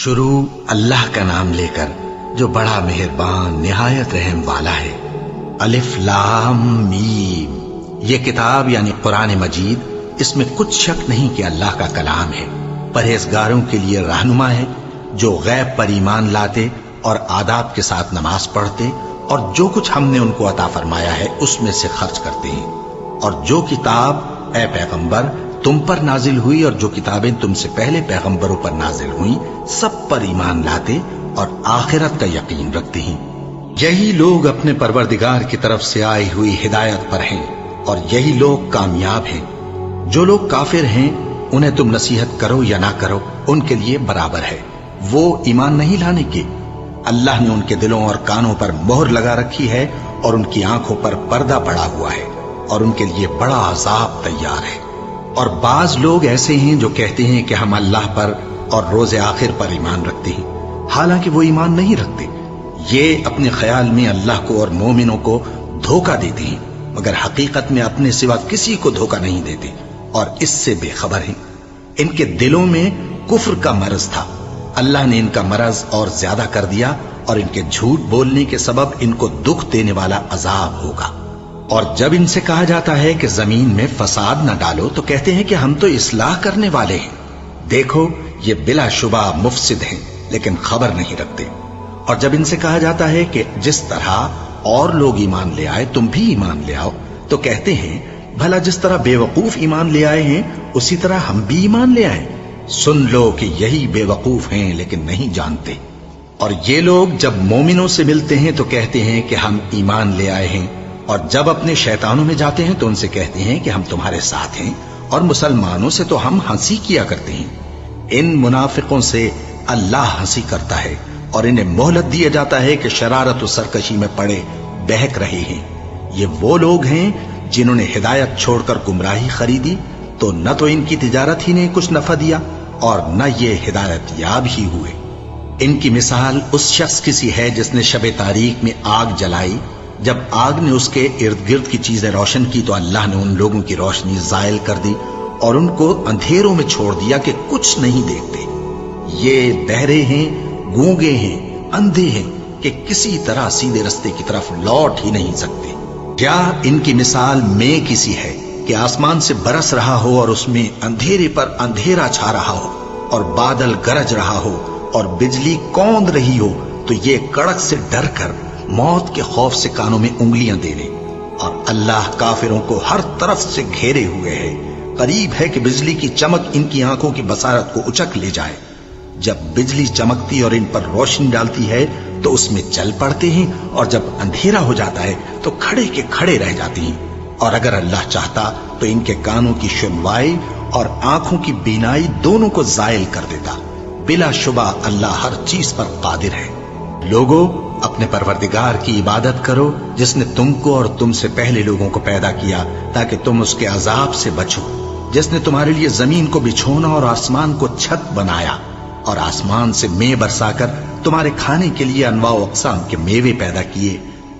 شروع اللہ کا نام لے کر جو بڑا مہربان نہایت رحم والا ہے۔ الف لام میم، یہ کتاب یعنی قرآن مجید، اس میں کچھ شک نہیں کہ اللہ کا کلام ہے، پرہیزگاروں کے لیے رہنما ہے، جو غیب پر ایمان لاتے اور آداب کے ساتھ نماز پڑھتے اور جو کچھ ہم نے ان کو عطا فرمایا ہے اس میں سے خرچ کرتے ہیں، اور جو کتاب اے پیغمبر تم پر نازل ہوئی اور جو کتابیں تم سے پہلے پیغمبروں پر نازل ہوئیں سب پر ایمان لاتے اور آخرت کا یقین رکھتے ہیں۔ یہی لوگ اپنے پروردگار کی طرف سے آئی ہوئی ہدایت پر ہیں اور یہی لوگ کامیاب ہیں۔ جو لوگ کافر ہیں انہیں تم نصیحت کرو یا نہ کرو ان کے لیے برابر ہے، وہ ایمان نہیں لانے کے۔ اللہ نے ان کے دلوں اور کانوں پر مہر لگا رکھی ہے اور ان کی آنکھوں پر پردہ پڑا ہوا ہے اور ان کے لیے بڑا عذاب تیار ہے۔ اور بعض لوگ ایسے ہیں جو کہتے ہیں کہ ہم اللہ پر اور روز آخر پر ایمان رکھتے ہیں، حالانکہ وہ ایمان نہیں رکھتے۔ یہ اپنے خیال میں اللہ کو اور مومنوں کو دھوکہ دیتے ہیں، مگر حقیقت میں اپنے سوا کسی کو دھوکہ نہیں دیتے اور اس سے بے خبر ہیں۔ ان کے دلوں میں کفر کا مرض تھا، اللہ نے ان کا مرض اور زیادہ کر دیا اور ان کے جھوٹ بولنے کے سبب ان کو دکھ دینے والا عذاب ہوگا۔ اور جب ان سے کہا جاتا ہے کہ زمین میں فساد نہ ڈالو تو کہتے ہیں کہ ہم تو اصلاح کرنے والے ہیں۔ دیکھو یہ بلا شبہ مفسد ہیں لیکن خبر نہیں رکھتے۔ اور جب ان سے کہا جاتا ہے کہ جس طرح اور لوگ ایمان لے آئے تم بھی ایمان لے آؤ تو کہتے ہیں بھلا جس طرح بے وقوف ایمان لے آئے ہیں اسی طرح ہم بھی ایمان لے آئیں۔ سن لو کہ یہی بے وقوف ہیں لیکن نہیں جانتے۔ اور یہ لوگ جب مومنوں سے ملتے ہیں تو کہتے ہیں کہ ہم ایمان لے آئے ہیں، اور جب اپنے شیطانوں میں جاتے ہیں تو ان سے کہتے ہیں کہ ہم تمہارے ساتھ ہیں، اور مسلمانوں سے تو ہم ہنسی کیا کرتے ہیں۔ ان منافقوں سے اللہ ہنسی کرتا ہے اور انہیں مہلت دیا جاتا ہے کہ شرارت و سرکشی میں پڑے بہک رہے ہیں۔ یہ وہ لوگ ہیں جنہوں نے ہدایت چھوڑ کر گمراہی خریدی، تو نہ تو ان کی تجارت ہی نے کچھ نفع دیا اور نہ یہ ہدایت یاب ہی ہوئے۔ ان کی مثال اس شخص کی سی ہے جس نے شب تاریک میں آگ جلائی، جب آگ نے اس کے ارد گرد کی چیزیں روشن کی تو اللہ نے ان لوگوں کی روشنی زائل کر دی اور ان کو اندھیروں میں چھوڑ دیا کہ کچھ نہیں دیکھتے۔ یہ بہرے ہیں، گونگے ہیں، اندھے ہیں کہ کسی طرح سیدھے رستے کی طرف لوٹ ہی نہیں سکتے۔ کیا ان کی مثال میں کسی ہے کہ آسمان سے برس رہا ہو اور اس میں اندھیرے پر اندھیرا چھا رہا ہو اور بادل گرج رہا ہو اور بجلی کوند رہی ہو تو یہ کڑک سے ڈر کر موت کے خوف سے کانوں میں انگلیاں دے لے۔ اور اللہ کافروں کو ہر طرف سے گھیرے ہوئے ہے، قریب ہے کہ بجلی کی چمک ان کی آنکھوں کی بصارت کو اچک لے جائے۔ جب بجلی چمکتی اور ان پر روشنی ڈالتی ہے تو اس میں چل پڑتے ہیں، اور جب اندھیرا ہو جاتا ہے تو کھڑے کے کھڑے رہ جاتے ہیں۔ اور اگر اللہ چاہتا تو ان کے کانوں کی سنوائی اور آنکھوں کی بینائی دونوں کو زائل کر دیتا۔ بلا شبہ اللہ ہر چیز پر قادر ہے۔ لوگوں، اپنے پروردگار کی عبادت کرو جس نے تم کو اور تم سے پہلے لوگوں کو پیدا کیا تاکہ تم اس کے عذاب سے بچو، جس نے تمہارے لیے زمین کو بچھونا اور آسمان کو چھت بنایا اور آسمان سے مے برسا کر تمہارے کھانے کے لیے انواع و اقسام کے میوے پیدا کیے۔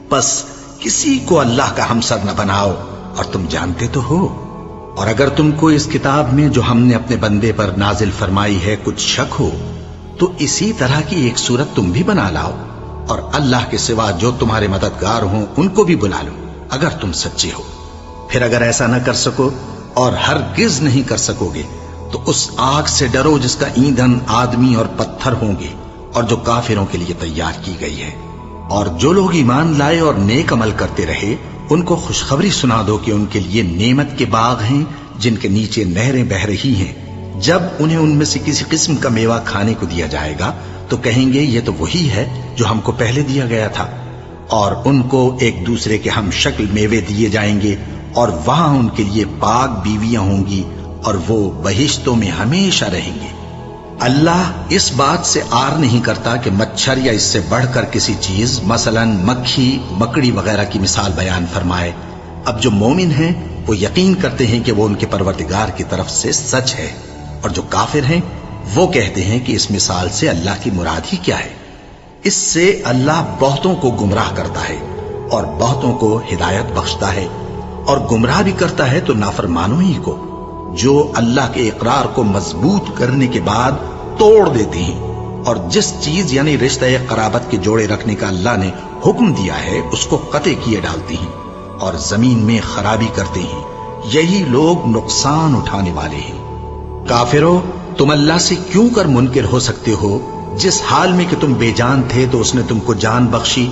پس کسی کو اللہ کا ہمسر نہ بناؤ، اور تم جانتے تو ہو۔ اور اگر تم کو اس کتاب میں جو ہم نے اپنے بندے پر نازل فرمائی ہے کچھ شک ہو تو اسی طرح کی ایک صورت تم بھی بنا لاؤ، اور اللہ کے سوا جو تمہارے مددگار ہوں ان کو بھی بلا لو اگر تم سچے ہو۔ پھر اگر ایسا نہ کر سکو اور ہرگز نہیں کر سکو گے تو اس آگ سے ڈرو جس کا ایندھن آدمی اور پتھر ہوں گے اور جو کافروں کے لیے تیار کی گئی ہے۔ اور جو لوگ ایمان لائے اور نیک عمل کرتے رہے ان کو خوشخبری سنا دو کہ ان کے لیے نعمت کے باغ ہیں جن کے نیچے نہریں بہہ رہی ہیں۔ جب انہیں ان میں سے کسی قسم کا میوہ کھانے کو دیا جائے گا تو کہیں گے یہ تو وہی ہے جو ہم کو پہلے دیا گیا تھا، اور ان کو ایک دوسرے کے ہم شکل میوے دیے جائیں گے، اور وہاں ان کے لیے پاک بیویاں ہوں گی اور وہ بہشتوں میں ہمیشہ رہیں گے۔ اللہ اس بات سے آر نہیں کرتا کہ مچھر یا اس سے بڑھ کر کسی چیز مثلا مکھی، مکڑی وغیرہ کی مثال بیان فرمائے۔ اب جو مومن ہیں وہ یقین کرتے ہیں کہ وہ ان کے پروردگار کی طرف سے سچ ہے، اور جو کافر ہیں وہ کہتے ہیں کہ اس مثال سے اللہ کی مراد ہی کیا ہے۔ اس سے اللہ بہتوں کو گمراہ کرتا ہے اور بہتوں کو ہدایت بخشتا ہے، اور گمراہ بھی کرتا ہے تو نافرمانوں ہی کو، جو اللہ کے اقرار کو مضبوط کرنے کے بعد توڑ دیتے ہیں اور جس چیز یعنی رشتہ قرابت کے جوڑے رکھنے کا اللہ نے حکم دیا ہے اس کو قطع کیے ڈالتی ہیں اور زمین میں خرابی کرتے ہیں، یہی لوگ نقصان اٹھانے والے ہیں۔ کافرو، تم اللہ سے کیوں کر منکر ہو سکتے ہو؟ جس حال میں کہ تم بے جان تھے تو اس نے تم کو جان بخشی،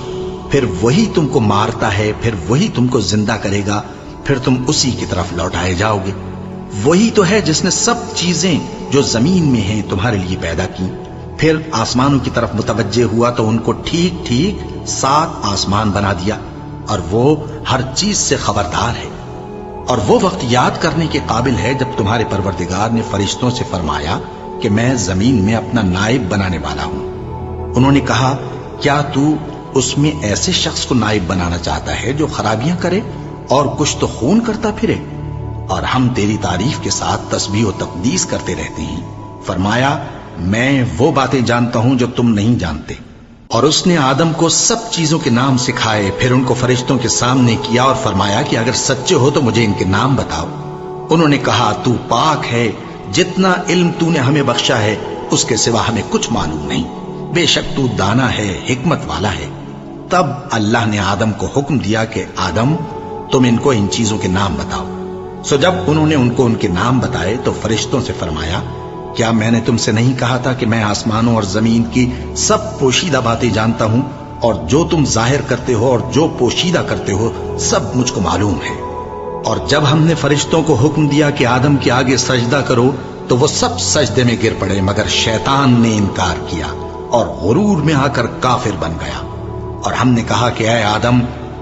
پھر وہی تم کو مارتا ہے، پھر وہی تم کو زندہ کرے گا، پھر تم اسی کی طرف لوٹائے جاؤ گے۔ وہی تو ہے جس نے سب چیزیں جو زمین میں ہیں تمہارے لیے پیدا کی، پھر آسمانوں کی طرف متوجہ ہوا تو ان کو ٹھیک ٹھیک 7 آسمان بنا دیا، اور وہ ہر چیز سے خبردار ہے۔ اور وہ وقت یاد کرنے کے قابل ہے جب تمہارے پروردگار نے فرشتوں سے فرمایا کہ میں زمین میں اپنا نائب بنانے والا ہوں۔ انہوں نے کہا، کیا تو اس میں ایسے شخص کو نائب بنانا چاہتا ہے جو خرابیاں کرے اور کچھ تو خون کرتا پھرے؟ اور ہم تیری تعریف کے ساتھ تسبیح و تقدیس کرتے رہتے ہیں۔ فرمایا، میں وہ باتیں جانتا ہوں جو تم نہیں جانتے۔ اور اس نے آدم کو سب چیزوں کے نام سکھائے، پھر ان کو فرشتوں کے سامنے کیا اور فرمایا کہ اگر سچے ہو تو مجھے ان کے نام بتاؤ۔ انہوں نے کہا، تو پاک ہے، جتنا علم تو نے ہمیں بخشا ہے اس کے سوا ہمیں کچھ معلوم نہیں، بے شک تو دانا ہے، حکمت والا ہے۔ تب اللہ نے آدم کو حکم دیا کہ آدم، تم ان کو ان چیزوں کے نام بتاؤ۔ سو جب انہوں نے ان کو ان کے نام بتائے تو فرشتوں سے فرمایا، کیا میں نے تم سے نہیں کہا تھا کہ میں آسمانوں اور زمین کی سب پوشیدہ باتیں جانتا ہوں، اور جو تم ظاہر کرتے ہو اور جو پوشیدہ کرتے ہو سب مجھ کو معلوم ہے۔ اور جب ہم نے فرشتوں کو حکم دیا کہ آدم کے آگے سجدہ کرو تو وہ سب سجدے میں گر پڑے، مگر شیطان نے انکار کیا اور غرور میں آ کر کافر بن گیا۔ اور ہم نے کہا کہ اے آدم،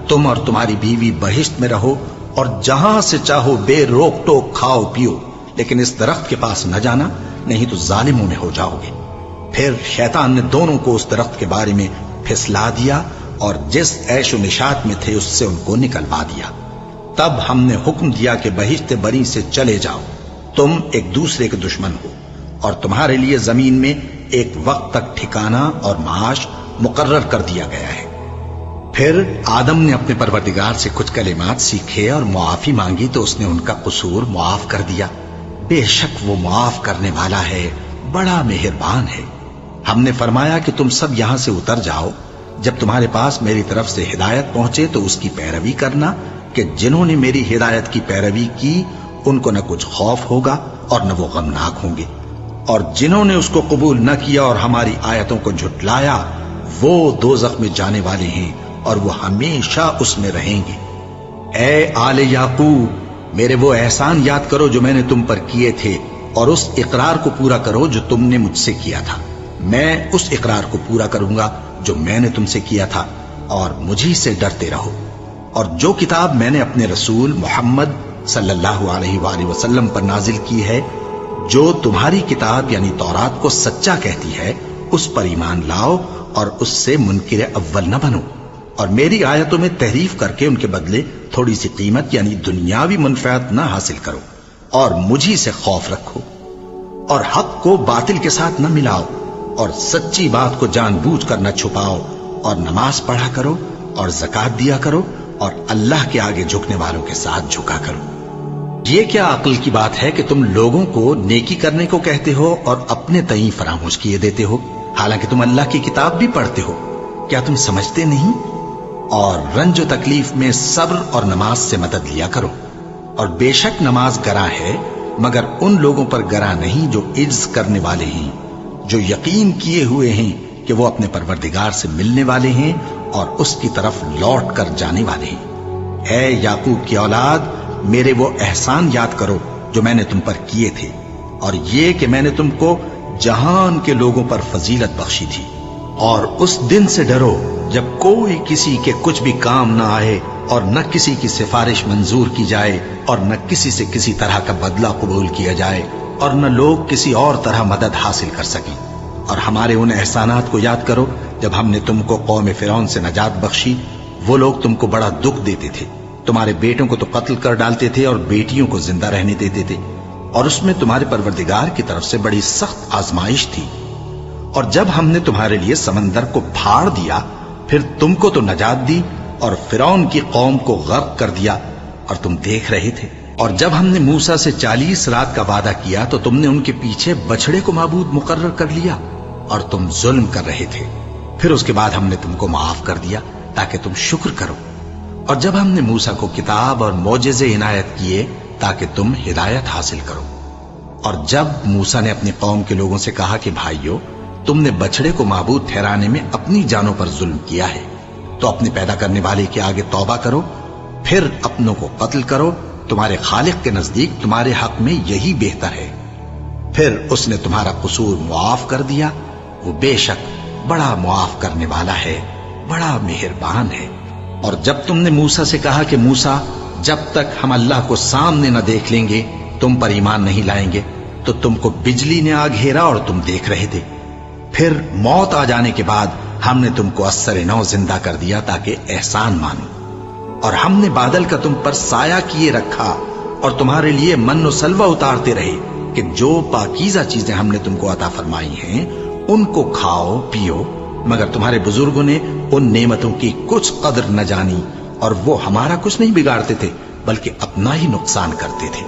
تم اور تمہاری بیوی بہشت میں رہو اور جہاں سے چاہو بے روک ٹوک کھاؤ پیو، لیکن اس درخت کے پاس نہ جانا، نہیں تو ظالموں میں ہو جاؤ گے۔ پھر شیطان نے دونوں کو اس درخت کے بارے میں پھسلا دیا اور جس عیش و نشاط میں تھے اس سے ان کو نکلوا دیا۔ تب ہم نے حکم دیا کہ بہشت بری سے چلے جاؤ، تم ایک دوسرے کے دشمن ہو، اور تمہارے لیے زمین میں ایک وقت تک ٹھکانہ اور معاش مقرر کر دیا گیا ہے۔ پھر آدم نے اپنے پروردگار سے کچھ کلمات سیکھے اور معافی مانگی تو اس نے ان کا قصور معاف کر دیا۔ بے شک وہ معاف کرنے والا ہے، بڑا مہربان ہے۔ ہم نے فرمایا کہ تم سب یہاں سے اتر جاؤ، جب تمہارے پاس میری طرف سے ہدایت پہنچے تو اس کی پیروی کرنا، کہ جنہوں نے میری ہدایت کی پیروی کی ان کو نہ کچھ خوف ہوگا اور نہ وہ غمناک ہوں گے، اور جنہوں نے اس کو قبول نہ کیا اور ہماری آیتوں کو جھٹلایا وہ دوزخ میں جانے والے ہیں اور وہ ہمیشہ اس میں رہیں گے۔ اے آل یعقوب، میرے وہ احسان یاد کرو جو میں نے تم پر کیے تھے، اور اس اقرار کو پورا کرو جو تم نے مجھ سے کیا تھا۔ میں اس اقرار کو پورا کروں گا جو میں نے تم سے کیا تھا، اور مجھی سے ڈرتے رہو۔ اور جو کتاب میں نے اپنے رسول محمد صلی اللہ علیہ وآلہ وسلم پر نازل کی ہے، جو تمہاری کتاب یعنی تورات کو سچا کہتی ہے، اس پر ایمان لاؤ اور اس سے منکر اول نہ بنو، اور میری آیتوں میں تحریف کر کے ان کے بدلے تھوڑی سی قیمت یعنی دنیاوی منفعت نہ حاصل کرو، اور مجھی سے خوف رکھو، اور حق کو باطل کے ساتھ نہ ملاؤ، اور سچی بات کو جان بوجھ کر نہ چھپاؤ، اور نماز پڑھا کرو اور زکوٰۃ دیا کرو، اور اللہ کے آگے جھکنے والوں کے ساتھ جھکا کرو۔ یہ کیا عقل کی بات ہے کہ تم لوگوں کو نیکی کرنے کو کہتے ہو اور اپنے تئیں فراموش کیے دیتے ہو، حالانکہ تم اللہ کی کتاب بھی پڑھتے ہو؟ کیا تم سمجھتے نہیں؟ اور رنج و تکلیف میں صبر اور نماز سے مدد لیا کرو، اور بے شک نماز گراں ہے، مگر ان لوگوں پر گراں نہیں جو عجز کرنے والے ہیں، جو یقین کیے ہوئے ہیں کہ وہ اپنے پروردگار سے ملنے والے ہیں اور اس کی طرف لوٹ کر جانے والے ہیں۔ اے یعقوب کی اولاد، میرے وہ احسان یاد کرو جو میں نے تم پر کیے تھے، اور یہ کہ میں نے تم کو جہان کے لوگوں پر فضیلت بخشی تھی۔ اور اس دن سے ڈرو جب کوئی کسی کے کچھ بھی کام نہ آئے، اور نہ کسی کی سفارش منظور کی جائے، اور نہ کسی سے کسی طرح کا بدلہ قبول کیا جائے، اور نہ لوگ کسی اور طرح مدد حاصل کر سکیں۔ اور ہمارے ان احسانات کو یاد کرو جب ہم نے تم کو قوم فرعون سے نجات بخشی۔ وہ لوگ تم کو بڑا دکھ دیتے تھے، تمہارے بیٹوں کو تو قتل کر ڈالتے تھے اور بیٹیوں کو زندہ رہنے دیتے تھے، اور اس میں تمہارے پروردگار کی طرف سے بڑی سخت آزمائش تھی۔ اور جب ہم نے تمہارے لیے سمندر کو پھاڑ دیا، پھر تم کو تو نجات دی اور فرعون کی قوم کو غرق کر دیا، اور تم دیکھ رہے تھے۔ اور جب ہم نے موسیٰ سے 40 رات کا وعدہ کیا تو تم نے ان کے پیچھے بچڑے کو معبود مقرر کر لیا، اور تم ظلم کر رہے تھے، پھر اس کے بعد ہم نے تم کو معاف کر دیا تاکہ تم شکر کرو، اور جب ہم نے موسیٰ کو کتاب اور معجزے عنایت کیے تاکہ تم ہدایت حاصل کرو، اور جب موسیٰ نے اپنی قوم کے لوگوں سے کہا کہ بھائیو، تم نے بچڑے کو معبود ٹھہرانے میں اپنی جانوں پر ظلم کیا ہے، تو اپنے پیدا کرنے والے کے آگے توبہ کرو، پھر اپنوں کو قتل کرو، تمہارے خالق کے نزدیک تمہارے حق میں یہی بہتر ہے۔ پھر اس نے تمہارا قصور معاف کر دیا، وہ بے شک بڑا معاف کرنے والا ہے، بڑا مہربان ہے۔ اور جب تم نے موسیٰ سے کہا کہ موسیٰ، جب تک ہم اللہ کو سامنے نہ دیکھ لیں گے تم پر ایمان نہیں لائیں گے، تو تم کو بجلی نے آ گھیرا اور تم دیکھ رہے تھے، پھر موت آ جانے کے بعد ہم نے تم کو اثر نو زندہ کر دیا تاکہ احسان مانو، اور ہم نے بادل کا تم پر سایہ کیے رکھا اور تمہارے لیے من و سلوہ اتارتے رہے کہ جو پاکیزہ چیزیں ہم نے تم کو عطا فرمائی ہیں ان کو کھاؤ پیو، مگر تمہارے بزرگوں نے ان نعمتوں کی کچھ قدر نہ جانی، اور وہ ہمارا کچھ نہیں بگاڑتے تھے بلکہ اپنا ہی نقصان کرتے تھے۔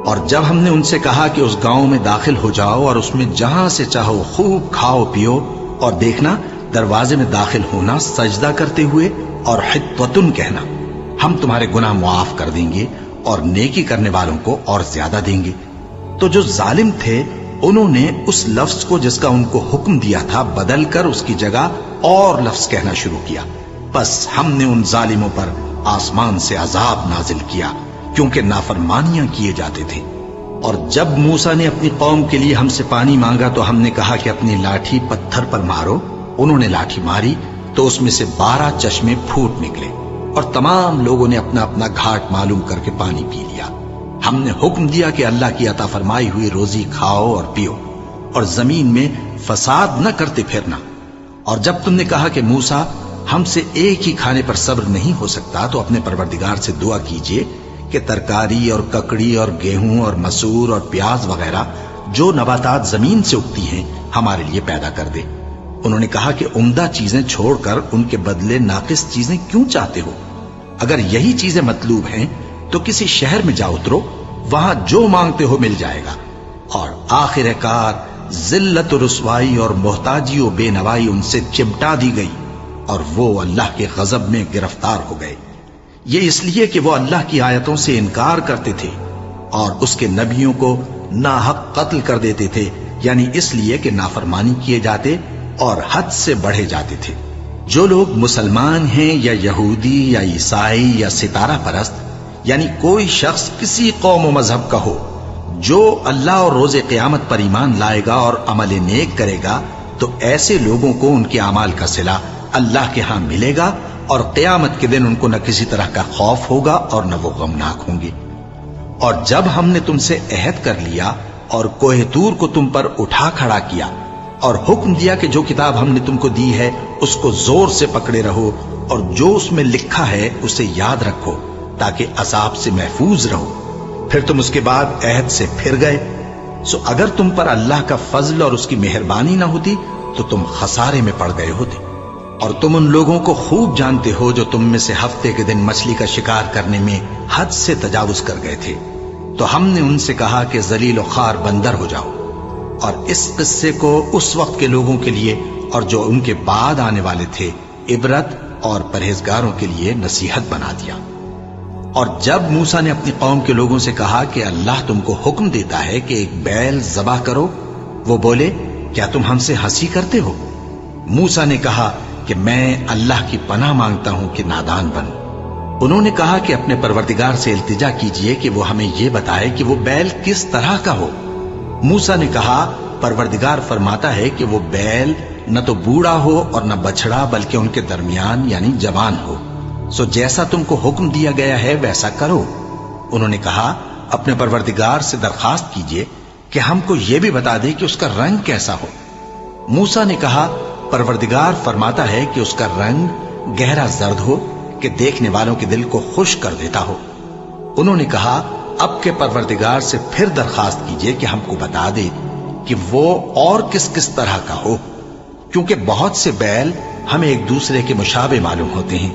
اور جب ہم نے ان سے کہا کہ اس گاؤں میں داخل ہو جاؤ اور اس میں جہاں سے چاہو خوب کھاؤ پیو، اور دیکھنا دروازے میں داخل ہونا سجدہ کرتے ہوئے اور حطوتن کہنا، ہم تمہارے گناہ معاف کر دیں گے اور نیکی کرنے والوں کو اور زیادہ دیں گے، تو جو ظالم تھے انہوں نے اس لفظ کو جس کا ان کو حکم دیا تھا بدل کر اس کی جگہ اور لفظ کہنا شروع کیا، بس ہم نے ان ظالموں پر آسمان سے عذاب نازل کیا کیونکہ نافرمانیاں کیے جاتے تھے۔ اور جب موسیٰ نے اپنی قوم کے لیے ہم سے پانی مانگا تو ہم نے کہا کہ اپنی لاٹھی پتھر پر مارو، انہوں نے لاٹھی ماری تو اس میں سے 12 چشمے پھوٹ نکلے، اور تمام لوگوں نے اپنا اپنا گھاٹ معلوم کر کے پانی پی لیا۔ ہم نے حکم دیا کہ اللہ کی عطا فرمائی ہوئی روزی کھاؤ اور پیو، اور زمین میں فساد نہ کرتے پھرنا۔ اور جب تم نے کہا کہ موسیٰ، ہم سے ایک ہی کھانے پر صبر نہیں ہو سکتا، تو اپنے پروردگار سے دعا کیجئے کہ ترکاری اور ککڑی اور گیہوں اور مسور اور پیاز وغیرہ جو نباتات زمین سے اگتی ہیں ہمارے لیے پیدا کر دے۔ انہوں نے کہا کہ عمدہ چیزیں چھوڑ کر ان کے بدلے ناقص چیزیں کیوں چاہتے ہو؟ اگر یہی چیزیں مطلوب ہیں تو کسی شہر میں جا اترو، وہاں جو مانگتے ہو مل جائے گا۔ اور آخر کار ذلت و رسوائی اور محتاجی و بے نوائی ان سے چمٹا دی گئی، اور وہ اللہ کے غضب میں گرفتار ہو گئے، یہ اس لیے کہ وہ اللہ کی آیتوں سے انکار کرتے تھے اور اس کے نبیوں کو ناحق قتل کر دیتے تھے، یعنی اس لیے کہ نافرمانی کیے جاتے اور حد سے بڑھے جاتے تھے۔ جو لوگ مسلمان ہیں یا یہودی یا عیسائی یا ستارہ پرست، یعنی کوئی شخص کسی قوم و مذہب کا ہو، جو اللہ اور روز قیامت پر ایمان لائے گا اور عمل نیک کرے گا، تو ایسے لوگوں کو ان کے اعمال کا صلہ اللہ کے ہاں ملے گا، اور قیامت کے دن ان کو نہ کسی طرح کا خوف ہوگا اور نہ وہ غمناک ہوں گے۔ اور جب ہم نے تم سے عہد کر لیا اور کوہ طور کو تم پر اٹھا کھڑا کیا اور حکم دیا کہ جو کتاب ہم نے تم کو دی ہے اس کو زور سے پکڑے رہو، اور جو اس میں لکھا ہے اسے یاد رکھو تاکہ عذاب سے محفوظ رہو، پھر تم اس کے بعد عہد سے پھر گئے، سو اگر تم پر اللہ کا فضل اور اس کی مہربانی نہ ہوتی تو تم خسارے میں پڑ گئے ہوتے۔ اور تم ان لوگوں کو خوب جانتے ہو جو تم میں سے ہفتے کے دن مچھلی کا شکار کرنے میں حد سے تجاوز کر گئے تھے، تو ہم نے ان سے کہا کہ ذلیل و خوار بندر ہو جاؤ، اور اس قصے کو اس وقت کے لوگوں کے لیے اور جو ان کے بعد آنے والے تھے عبرت اور پرہیزگاروں کے لیے نصیحت بنا دیا۔ اور جب موسیٰ نے اپنی قوم کے لوگوں سے کہا کہ اللہ تم کو حکم دیتا ہے کہ ایک بیل ذبح کرو، وہ بولے کیا تم ہم سے ہنسی کرتے ہو؟ موسیٰ نے کہا کہ میں اللہ کی پناہ مانگتا ہوں کہ نادان بنوں۔ انہوں نے کہا کہ اپنے پروردگار سے التجا کیجئے کہ وہ ہمیں یہ بتائے کہ وہ بیل کس طرح کا ہو۔ موسیٰ نے کہا پروردگار فرماتا ہے کہ وہ بیل نہ تو بوڑھا ہو اور نہ بچڑا بلکہ ان کے درمیان یعنی جوان ہو، سو جیسا تم کو حکم دیا گیا ہے ویسا کرو۔ انہوں نے کہا اپنے پروردگار سے درخواست کیجئے کہ ہم کو یہ بھی بتا دے کہ اس کا رنگ کیسا ہو۔ موسیٰ نے کہا پروردگار فرماتا ہے کہ اس کا رنگ گہرا زرد ہو کہ دیکھنے والوں کے دل کو خوش کر دیتا ہو۔ انہوں نے کہا اب کے پروردگار سے پھر درخواست کیجئے کہ ہم کو بتا دے کہ وہ اور کس کس طرح کا ہو، کیونکہ بہت سے بیل ہمیں ایک دوسرے کے مشابہ معلوم ہوتے ہیں،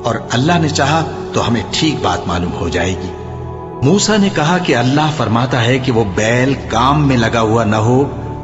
اور اللہ نے چاہا تو ہمیں ٹھیک بات معلوم ہو جائے گی۔ موسیٰ نے کہا کہ اللہ فرماتا ہے کہ وہ بیل کام میں لگا ہوا نہ ہو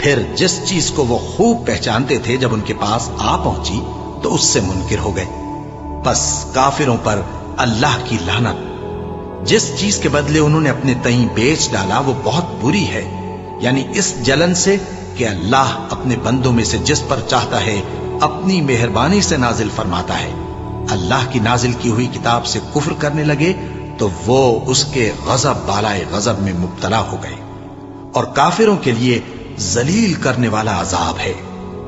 پھر جس چیز کو وہ خوب پہچانتے تھے جب ان کے پاس آ پہنچی تو اس سے منکر ہو گئے. بس کافروں پر اللہ کی لعنت. جس چیز کے بدلے انہوں نے اپنے تئیں بیچ ڈالا وہ بہت بری ہے، یعنی اس جلن سے کہ اللہ اپنے بندوں میں سے جس پر چاہتا ہے اپنی مہربانی سے نازل فرماتا ہے. اللہ کی نازل کی ہوئی کتاب سے کفر کرنے لگے تو وہ اس کے غضب بالائے غضب میں مبتلا ہو گئے، اور کافروں کے لیے ذلیل کرنے والا عذاب ہے.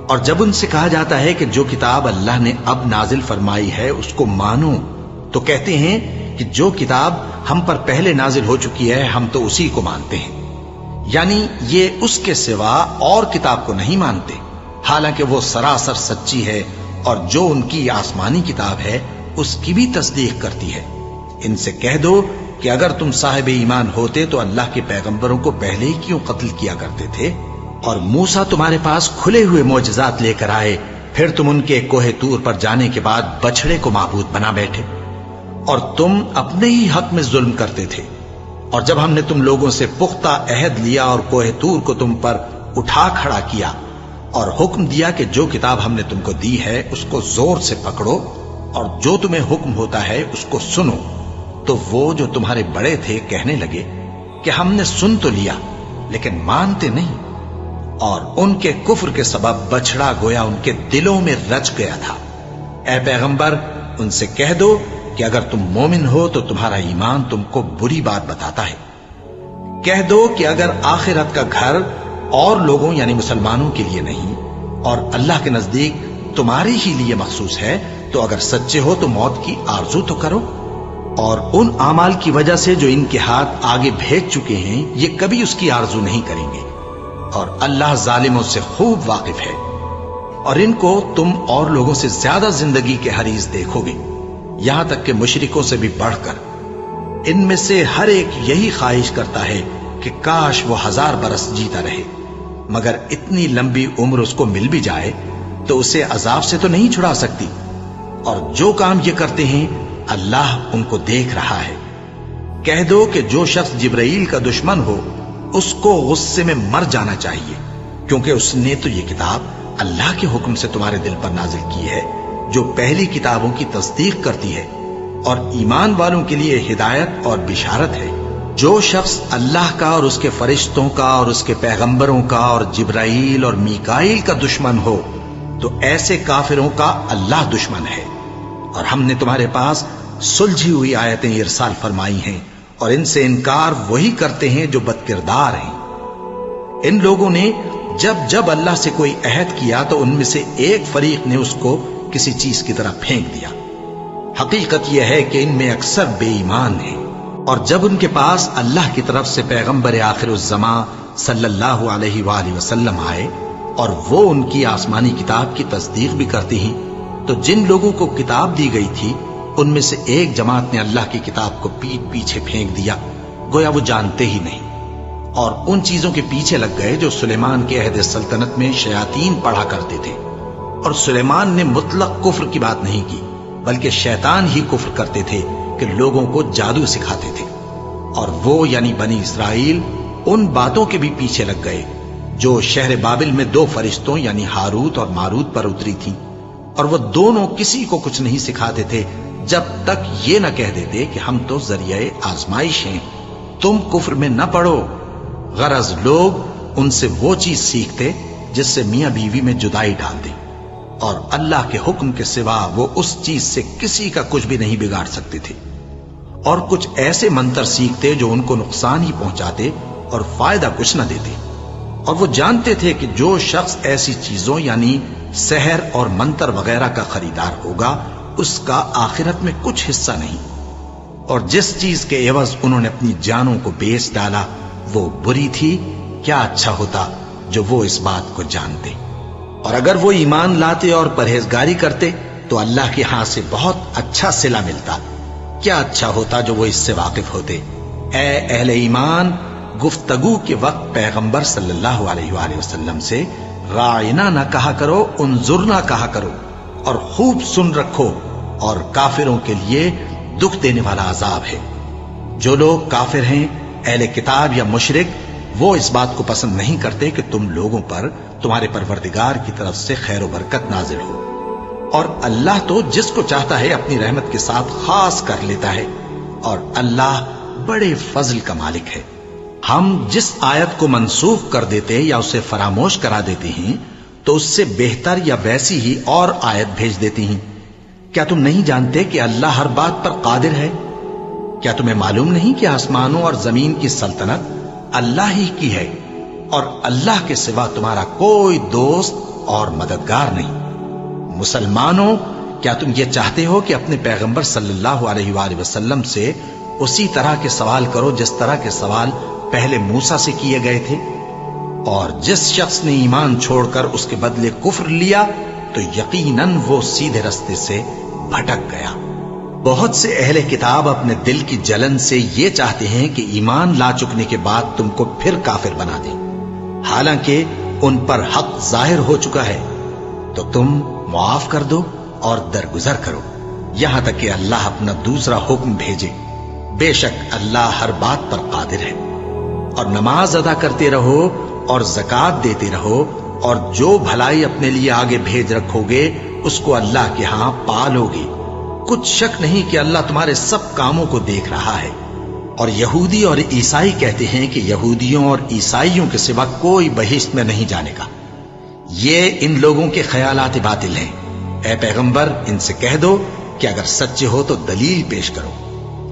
اور جب ان سے کہا جاتا ہے کہ جو کتاب اللہ نے اب نازل فرمائی ہے اس کو مانو، تو کہتے ہیں کہ جو کتاب ہم پر پہلے نازل ہو چکی ہے ہم تو اسی کو مانتے ہیں. یعنی یہ اس کے سوا اور کتاب کو نہیں مانتے، حالانکہ وہ سراسر سچی ہے، اور جو ان کی آسمانی کتاب ہے اس کی بھی تصدیق کرتی ہے. ان سے کہہ دو کہ اگر تم صاحب ایمان ہوتے تو اللہ کے پیغمبروں کو پہلے ہی کیوں قتل کیا کرتے تھے؟ اور موسیٰ تمہارے پاس کھلے ہوئے معجزات لے کر آئے، پھر تم ان کے کوہ طور پر جانے کے بعد بچڑے کو معبود بنا بیٹھے، اور تم اپنے ہی حق میں ظلم کرتے تھے. اور جب ہم نے تم لوگوں سے پختہ عہد لیا اور کوہ طور کو تم پر اٹھا کھڑا کیا اور حکم دیا کہ جو کتاب ہم نے تم کو دی ہے اس کو زور سے پکڑو اور جو تمہیں حکم ہوتا ہے اس کو سنو، تو وہ جو تمہارے بڑے تھے کہنے لگے کہ ہم نے سن تو لیا لیکن مانتے نہیں، اور ان کے کفر کے سبب بچڑا گویا ان کے دلوں میں رچ گیا تھا. اے پیغمبر ان سے کہہ دو کہ اگر تم مومن ہو تو تمہارا ایمان تم کو بری بات بتاتا ہے. کہہ دو کہ اگر آخرت کا گھر اور لوگوں یعنی مسلمانوں کے لیے نہیں اور اللہ کے نزدیک تمہارے ہی لیے مخصوص ہے تو اگر سچے ہو تو موت کی آرزو تو کرو، اور ان اعمال کی وجہ سے جو ان کے ہاتھ آگے بھیج چکے ہیں یہ کبھی اس کی آرزو نہیں کریں گے، اور اللہ ظالموں سے خوب واقف ہے. اور ان کو تم اور لوگوں سے زیادہ زندگی کے حریص دیکھو گے، یہاں تک کہ مشرکوں سے بھی بڑھ کر. ان میں سے ہر ایک یہی خواہش کرتا ہے کہ کاش وہ 1000 برس جیتا رہے، مگر اتنی لمبی عمر اس کو مل بھی جائے تو اسے عذاب سے تو نہیں چھڑا سکتی. اور جو کام یہ کرتے ہیں اللہ ان کو دیکھ رہا ہے. کہہ دو کہ جو شخص جبرائیل کا دشمن ہو اس کو غصے میں مر جانا چاہیے، کیونکہ اس نے تو یہ کتاب اللہ کے حکم سے تمہارے دل پر نازل کی ہے جو پہلی کتابوں کی تصدیق کرتی ہے اور ایمان والوں کے لیے ہدایت اور بشارت ہے. جو شخص اللہ کا اور اس کے فرشتوں کا اور اس کے پیغمبروں کا اور جبرائیل اور میکائیل کا دشمن ہو تو ایسے کافروں کا اللہ دشمن ہے. اور ہم نے تمہارے پاس سلجھی ہوئی آیتیں ارسال فرمائی ہیں اور ان سے انکار وہی کرتے ہیں جو بد کردار ہیں. ان لوگوں نے جب جب اللہ سے کوئی عہد کیا تو ان میں سے ایک فریق نے اس کو کسی چیز کی طرح پھینک دیا. حقیقت یہ ہے کہ ان میں اکثر بے ایمان ہیں. اور جب ان کے پاس اللہ کی طرف سے پیغمبر آخر الزمان صلی اللہ علیہ وآلہ وسلم آئے اور وہ ان کی آسمانی کتاب کی تصدیق بھی کرتے ہیں تو جن لوگوں کو کتاب دی گئی تھی ان میں سے ایک جماعت نے اللہ کی کتاب کو پیٹ پیچھے پھینک دیا گویا وہ جانتے ہی نہیں، اور ان چیزوں کے پیچھے لگ گئے جو سلیمان کے عہد سلطنت میں شیاطین پڑھا کرتے تھے. اور سلیمان نے مطلق کفر کی بات نہیں کی بلکہ شیطان ہی کفر کرتے تھے کہ لوگوں کو جادو سکھاتے تھے. اور وہ یعنی بنی اسرائیل ان باتوں کے بھی پیچھے لگ گئے جو شہر بابل میں 2 فرشتوں یعنی ہاروت اور ماروت پر اتری تھی، اور وہ دونوں کسی کو کچھ نہیں سکھاتے تھے جب تک یہ نہ کہہ دیتے کہ ہم تو ذریعہ آزمائش ہیں، تم کفر میں نہ پڑو. غرض لوگ ان سے وہ چیز سیکھتے جس سے میاں بیوی میں جدائی ڈال دیں، اور اللہ کے حکم کے سوا وہ اس چیز سے کسی کا کچھ بھی نہیں بگاڑ سکتے تھے. اور کچھ ایسے منتر سیکھتے جو ان کو نقصان ہی پہنچاتے اور فائدہ کچھ نہ دیتے. اور وہ جانتے تھے کہ جو شخص ایسی چیزوں یعنی سحر اور منتر وغیرہ کا خریدار ہوگا اس کا آخرت میں کچھ حصہ نہیں. اور جس چیز کے عوض انہوں نے اپنی جانوں کو بیچ ڈالا وہ بری تھی. کیا اچھا ہوتا جو وہ اس بات کو جانتے. اور اگر وہ ایمان لاتے اور پرہیزگاری کرتے تو اللہ کے ہاں سے بہت اچھا صلہ ملتا. کیا اچھا ہوتا جو وہ اس سے واقف ہوتے. اے اہل ایمان، گفتگو کے وقت پیغمبر صلی اللہ علیہ وآلہ وسلم سے راعنا نہ کہا کرو، انظرنا کہا کرو، اور خوب سن رکھو. اور کافروں کے لیے دکھ دینے والا عذاب ہے. جو لوگ کافر ہیں، اہل کتاب یا مشرک، وہ اس بات کو پسند نہیں کرتے کہ تم لوگوں پر تمہارے پروردگار کی طرف سے خیر و برکت نازل ہو، اور اللہ تو جس کو چاہتا ہے اپنی رحمت کے ساتھ خاص کر لیتا ہے، اور اللہ بڑے فضل کا مالک ہے۔ ہم جس آیت کو منسوخ کر دیتے یا اسے فراموش کرا دیتے ہیں تو اس سے بہتر یا ویسی ہی اور آیت بھیج دیتی ہیں۔ کیا تم نہیں جانتے کہ اللہ ہر بات پر قادر ہے؟ کیا تمہیں معلوم نہیں کہ آسمانوں اور زمین کی سلطنت اللہ ہی کی ہے، اور اللہ کے سوا تمہارا کوئی دوست اور مددگار نہیں؟ مسلمانوں، کیا تم یہ چاہتے ہو کہ اپنے پیغمبر صلی اللہ علیہ وآلہ وسلم سے اسی طرح کے سوال کرو جس طرح کے سوال پہلے موسیٰ سے کیے گئے تھے؟ اور جس شخص نے ایمان چھوڑ کر اس کے بدلے کفر لیا تو یقیناً وہ سیدھے رستے سے بھٹک گیا۔ بہت سے اہل کتاب اپنے دل کی جلن سے یہ چاہتے ہیں کہ ایمان لا چکنے کے بعد تم کو پھر کافر بنا دیں، حالانکہ ان پر حق ظاہر ہو چکا ہے۔ تو تم معاف کر دو اور درگزر کرو یہاں تک کہ اللہ اپنا دوسرا حکم بھیجے۔ بے شک اللہ ہر بات پر قادر ہے۔ اور نماز ادا کرتے رہو اور زکوٰۃ دیتے رہو، اور جو بھلائی اپنے لیے آگے بھیج رکھو گے اس کو اللہ کے ہاں پالو گے۔ کچھ شک نہیں کہ اللہ تمہارے سب کاموں کو دیکھ رہا ہے۔ اور یہودی اور عیسائی کہتے ہیں کہ یہودیوں اور عیسائیوں کے سوا کوئی بہشت میں نہیں جانے گا۔ یہ ان لوگوں کے خیالات باطل ہیں۔ اے پیغمبر، ان سے کہہ دو کہ اگر سچے ہو تو دلیل پیش کرو۔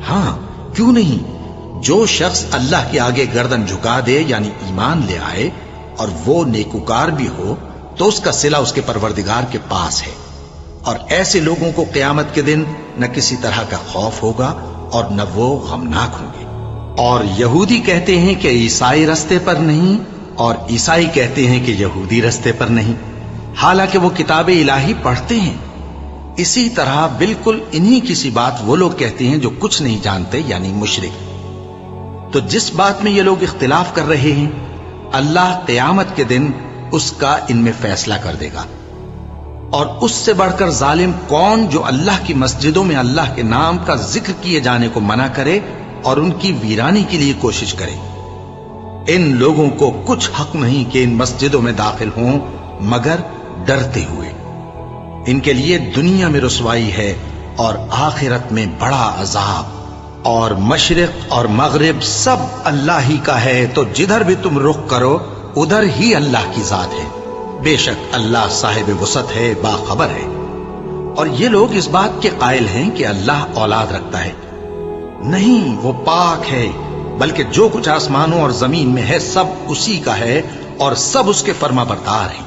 ہاں، کیوں نہیں؟ جو شخص اللہ کے آگے گردن جھکا دے یعنی ایمان لے آئے اور وہ نیکوکار بھی ہو تو اس کا صلہ اس کے پروردگار کے پاس ہے، اور ایسے لوگوں کو قیامت کے دن نہ کسی طرح کا خوف ہوگا اور نہ وہ غمناک ہوں گے۔ اور یہودی کہتے ہیں کہ عیسائی رستے پر نہیں، اور عیسائی کہتے ہیں کہ یہودی رستے پر نہیں، حالانکہ وہ کتاب الہی پڑھتے ہیں۔ اسی طرح بالکل انہی کسی بات وہ لوگ کہتے ہیں جو کچھ نہیں جانتے یعنی مشرک۔ تو جس بات میں یہ لوگ اختلاف کر رہے ہیں اللہ قیامت کے دن اس کا ان میں فیصلہ کر دے گا۔ اور اس سے بڑھ کر ظالم کون جو اللہ کی مسجدوں میں اللہ کے نام کا ذکر کیے جانے کو منع کرے اور ان کی ویرانی کے لیے کوشش کرے۔ ان لوگوں کو کچھ حق نہیں کہ ان مسجدوں میں داخل ہوں مگر ڈرتے ہوئے۔ ان کے لیے دنیا میں رسوائی ہے اور آخرت میں بڑا عذاب۔ اور مشرق اور مغرب سب اللہ ہی کا ہے، تو جدھر بھی تم رخ کرو ادھر ہی اللہ کی ذات ہے۔ بے شک اللہ صاحب وسعت ہے، باخبر ہے۔ اور یہ لوگ اس بات کے قائل ہیں کہ اللہ اولاد رکھتا ہے۔ نہیں، وہ پاک ہے، بلکہ جو کچھ آسمانوں اور زمین میں ہے سب اسی کا ہے اور سب اس کے فرما بردار ہیں۔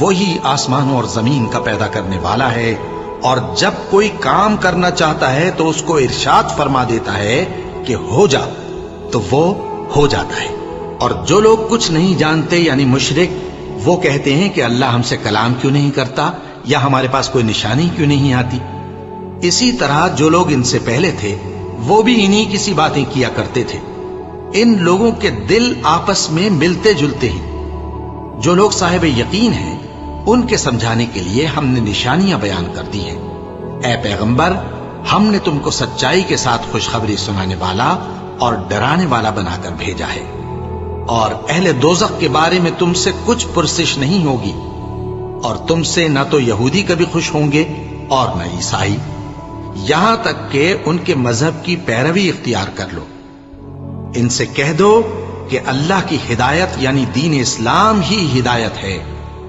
وہی آسمانوں اور زمین کا پیدا کرنے والا ہے، اور جب کوئی کام کرنا چاہتا ہے تو اس کو ارشاد فرما دیتا ہے کہ ہو جا، تو وہ ہو جاتا ہے۔ اور جو لوگ کچھ نہیں جانتے یعنی مشرک، وہ کہتے ہیں کہ اللہ ہم سے کلام کیوں نہیں کرتا یا ہمارے پاس کوئی نشانی کیوں نہیں آتی۔ اسی طرح جو لوگ ان سے پہلے تھے وہ بھی انہی کسی باتیں کیا کرتے تھے۔ ان لوگوں کے دل آپس میں ملتے جلتے ہیں۔ جو لوگ صاحب یقین ہیں ان کے سمجھانے کے لیے ہم نے نشانیاں بیان کر دی ہیں۔ اے پیغمبر، ہم نے تم کو سچائی کے ساتھ خوشخبری سنانے والا اور ڈرانے والا بنا کر بھیجا ہے، اور اہل دوزخ کے بارے میں تم سے کچھ پرسش نہیں ہوگی، اور تم سے نہ تو یہودی کبھی خوش ہوں گے اور نہ عیسائی، یہاں تک کہ ان کے مذہب کی پیروی اختیار کر لو۔ ان سے کہہ دو کہ اللہ کی ہدایت یعنی دین اسلام ہی ہدایت ہے،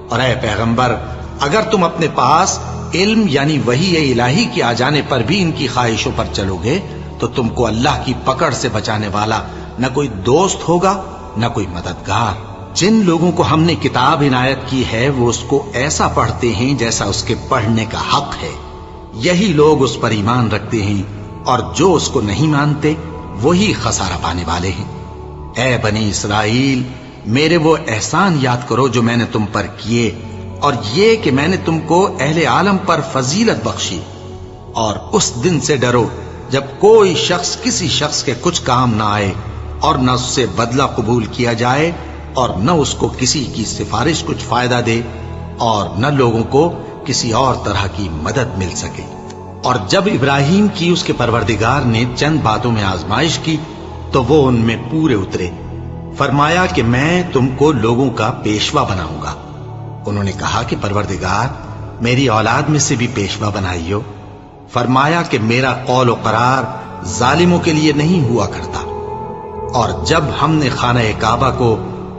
اور اے پیغمبر، اگر تم اپنے پاس علم یعنی وحی الہی کے آ جانے پر بھی ان کی خواہشوں پر چلو گے تو تم کو اللہ کی پکڑ سے بچانے والا نہ کوئی دوست ہوگا نہ کوئی مددگار۔ جن لوگوں کو ہم نے کتاب عنایت کی ہے وہ اس کو ایسا پڑھتے ہیں جیسا اس کے پڑھنے کا حق ہے، یہی لوگ اس پر ایمان رکھتے ہیں، اور جو اس کو نہیں مانتے وہی خسارہ پانے والے ہیں۔ اے بنی اسرائیل، میرے وہ احسان یاد کرو جو میں نے تم پر کیے، اور یہ کہ میں نے تم کو اہل عالم پر فضیلت بخشی، اور اس دن سے ڈرو جب کوئی شخص کسی شخص کے کچھ کام نہ آئے اور نہ اس سے بدلہ قبول کیا جائے، اور نہ اس کو کسی کی سفارش کچھ فائدہ دے، اور نہ لوگوں کو کسی اور طرح کی مدد مل سکے۔ اور جب ابراہیم کی اس کے پروردگار نے چند باتوں میں آزمائش کی تو وہ ان میں پورے اترے، فرمایا کہ میں تم کو لوگوں کا پیشوا بناؤں گا۔ انہوں نے کہا کہ پروردگار میری اولاد میں سے بھی پیشوا بنائیو۔ فرمایا کہ میرا قول و قرار ظالموں کے لیے نہیں ہوا کرتا۔ اور جب ہم نے خانہ کعبہ کو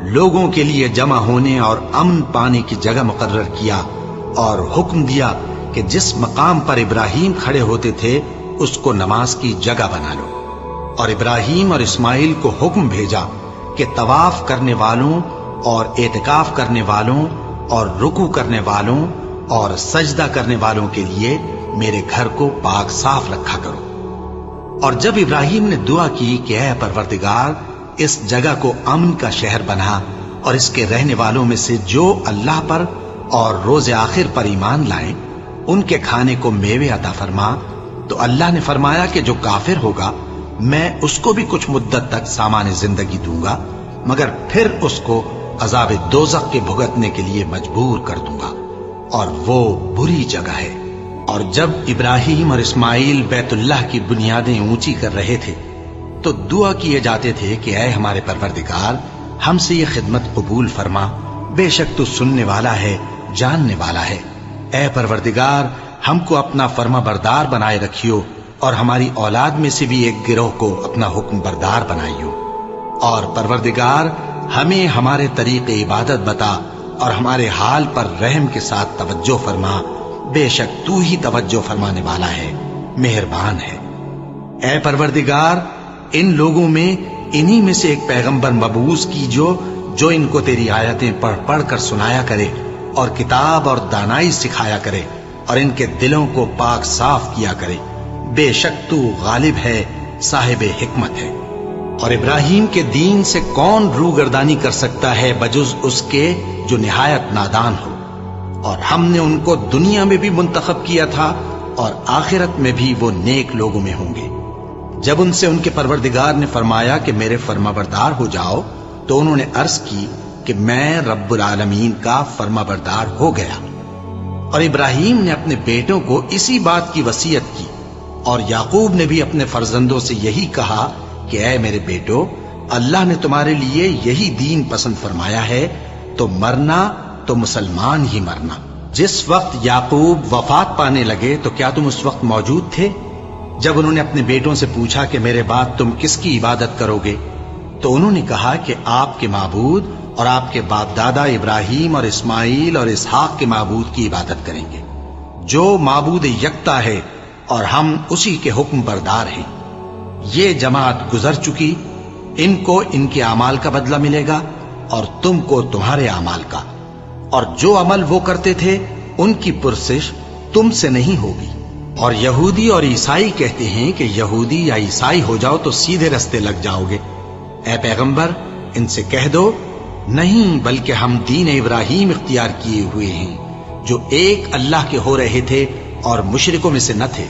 لوگوں کے لیے جمع ہونے اور امن پانے کی جگہ مقرر کیا اور حکم دیا کہ جس مقام پر ابراہیم کھڑے ہوتے تھے اس کو نماز کی جگہ بنا لو، اور ابراہیم اور اسماعیل کو حکم بھیجا کہ طواف کرنے والوں اور اعتکاف کرنے والوں اور رکوع کرنے والوں اور سجدہ کرنے والوں کے لیے میرے گھر کو پاک صاف رکھا کرو۔ اور جب ابراہیم نے دعا کی کہ اے پروردگار اس جگہ کو امن کا شہر بنا اور اس کے رہنے والوں میں سے جو اللہ پر اور روز آخر پر ایمان لائیں ان کے کھانے کو میوے عطا فرما، تو اللہ نے فرمایا کہ جو کافر ہوگا میں اس کو بھی کچھ مدت تک سامان زندگی دوں گا، مگر پھر اس کو عذاب دوزخ کے بھگتنے کے لیے مجبور کر دوں گا، اور وہ بری جگہ ہے۔ اور جب ابراہیم اور اسماعیل بیت اللہ کی بنیادیں اونچی کر رہے تھے تو دعا کیے جاتے تھے کہ اے ہمارے پروردگار ہم سے یہ خدمت قبول فرما، بے شک تو سننے والا ہے، جاننے والا ہے۔ اے پروردگار ہم کو اپنا فرما بردار بنائے رکھیو، اور ہماری اولاد میں سے بھی ایک گروہ کو اپنا حکم بردار بنائیو۔ اور پروردگار ہمیں ہمارے طریق عبادت بتا اور ہمارے حال پر رحم کے ساتھ توجہ فرما، بے شک تو ہی توجہ فرمانے والا ہے، مہربان ہے۔ اے پروردگار ان لوگوں میں انہی میں سے ایک پیغمبر مبعوث کیجو جو ان کو تیری آیتیں پڑھ پڑھ کر سنایا کرے اور کتاب اور دانائی سکھایا کرے اور ان کے دلوں کو پاک صاف کیا کرے، بے شک تو غالب ہے، صاحب حکمت ہے۔ اور ابراہیم کے دین سے کون روگردانی کر سکتا ہے بجز اس کے جو نہایت نادان ہو؟ اور ہم نے ان کو دنیا میں بھی منتخب کیا تھا اور آخرت میں بھی وہ نیک لوگوں میں ہوں گے۔ جب ان سے ان کے پروردگار نے فرمایا کہ میرے فرما بردار ہو جاؤ تو انہوں نے عرض کی کہ میں رب العالمین کا فرما بردار ہو گیا۔ اور ابراہیم نے اپنے بیٹوں کو اسی بات کی وصیت کی، اور یعقوب نے بھی اپنے فرزندوں سے یہی کہا کہ اے میرے بیٹو، اللہ نے تمہارے لیے یہی دین پسند فرمایا ہے، تو مرنا تو مسلمان ہی مرنا۔ جس وقت یعقوب وفات پانے لگے تو کیا تم اس وقت موجود تھے جب انہوں نے اپنے بیٹوں سے پوچھا کہ میرے بعد تم کس کی عبادت کرو گے؟ تو انہوں نے کہا کہ آپ کے معبود اور آپ کے باپ دادا ابراہیم اور اسماعیل اور اسحاق کے معبود کی عبادت کریں گے، جو معبود یکتا ہے اور ہم اسی کے حکم بردار ہیں۔ یہ جماعت گزر چکی، ان کو ان کے اعمال کا بدلہ ملے گا اور تم کو تمہارے اعمال کا، اور جو عمل وہ کرتے تھے ان کی پرسش تم سے نہیں ہوگی۔ اور یہودی اور عیسائی کہتے ہیں کہ یہودی یا عیسائی ہو جاؤ تو سیدھے رستے لگ جاؤ گے۔ اے پیغمبر ان سے کہہ دو نہیں، بلکہ ہم دین ابراہیم اختیار کیے ہوئے ہیں جو ایک اللہ کے ہو رہے تھے اور مشرکوں میں سے نہ تھے۔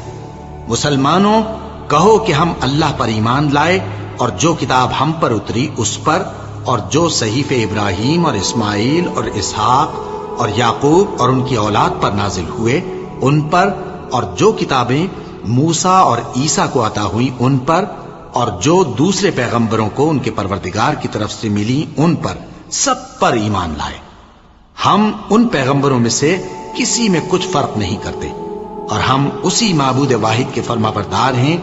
مسلمانوں کہو کہ ہم اللہ پر ایمان لائے اور جو کتاب ہم پر اتری اس پر، اور جو صحیفے ابراہیم اور اسماعیل اور اسحاق اور یعقوب اور ان کی اولاد پر نازل ہوئے ان پر، اور جو کتابیں موسیٰ اور عیسیٰ کو عطا ہوئیں ان پر، اور جو دوسرے پیغمبروں کو ان کے پروردگار کی طرف سے ملی ان پر، سب پر ایمان لائے۔ ہم ان پیغمبروں میں سے کسی میں کچھ فرق نہیں کرتے، اور ہم اسی معبود واحد کے فرما بردار ہیں۔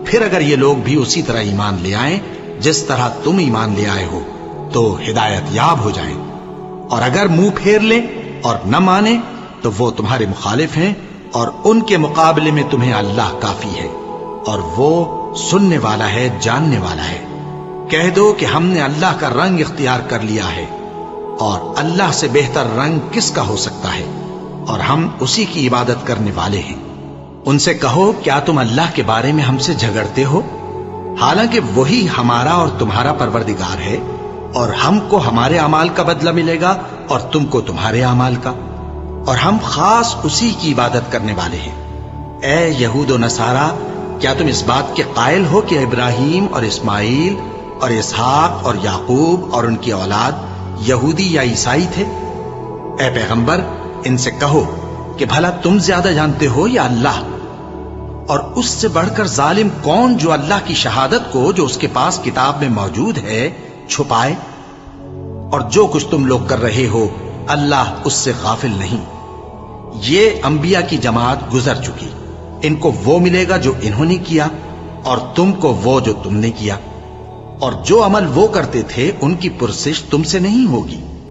پھر اگر یہ لوگ بھی اسی طرح ایمان لے آئیں جس طرح تم ایمان لے آئے ہو تو ہدایت یاب ہو جائیں، اور اگر منہ پھیر لیں اور نہ مانیں تو وہ تمہارے مخالف ہیں، اور ان کے مقابلے میں تمہیں اللہ کافی ہے، اور وہ سننے والا ہے، جاننے والا ہے۔ کہہ دو کہ ہم نے اللہ کا رنگ اختیار کر لیا ہے، اور اللہ سے بہتر رنگ کس کا ہو سکتا ہے، اور ہم اسی کی عبادت کرنے والے ہیں۔ ان سے کہو کیا تم اللہ کے بارے میں ہم سے جھگڑتے ہو، حالانکہ وہی ہمارا اور تمہارا پروردگار ہے، اور ہم کو ہمارے اعمال کا بدلہ ملے گا اور تم کو تمہارے اعمال کا، اور ہم خاص اسی کی عبادت کرنے والے ہیں۔ اے یہود و نصارا، کیا تم اس بات کے قائل ہو کہ ابراہیم اور اسماعیل اور اسحاق اور یعقوب اور ان کی اولاد یہودی یا عیسائی تھے؟ اے پیغمبر ان سے کہو کہ بھلا تم زیادہ جانتے ہو یا اللہ؟ اور اس سے بڑھ کر ظالم کون جو اللہ کی شہادت کو جو اس کے پاس کتاب میں موجود ہے چھپائے؟ اور جو کچھ تم لوگ کر رہے ہو اللہ اس سے غافل نہیں۔ یہ انبیاء کی جماعت گزر چکی، ان کو وہ ملے گا جو انہوں نے کیا، اور تم کو وہ جو تم نے کیا، اور جو عمل وہ کرتے تھے ان کی پرسش تم سے نہیں ہوگی۔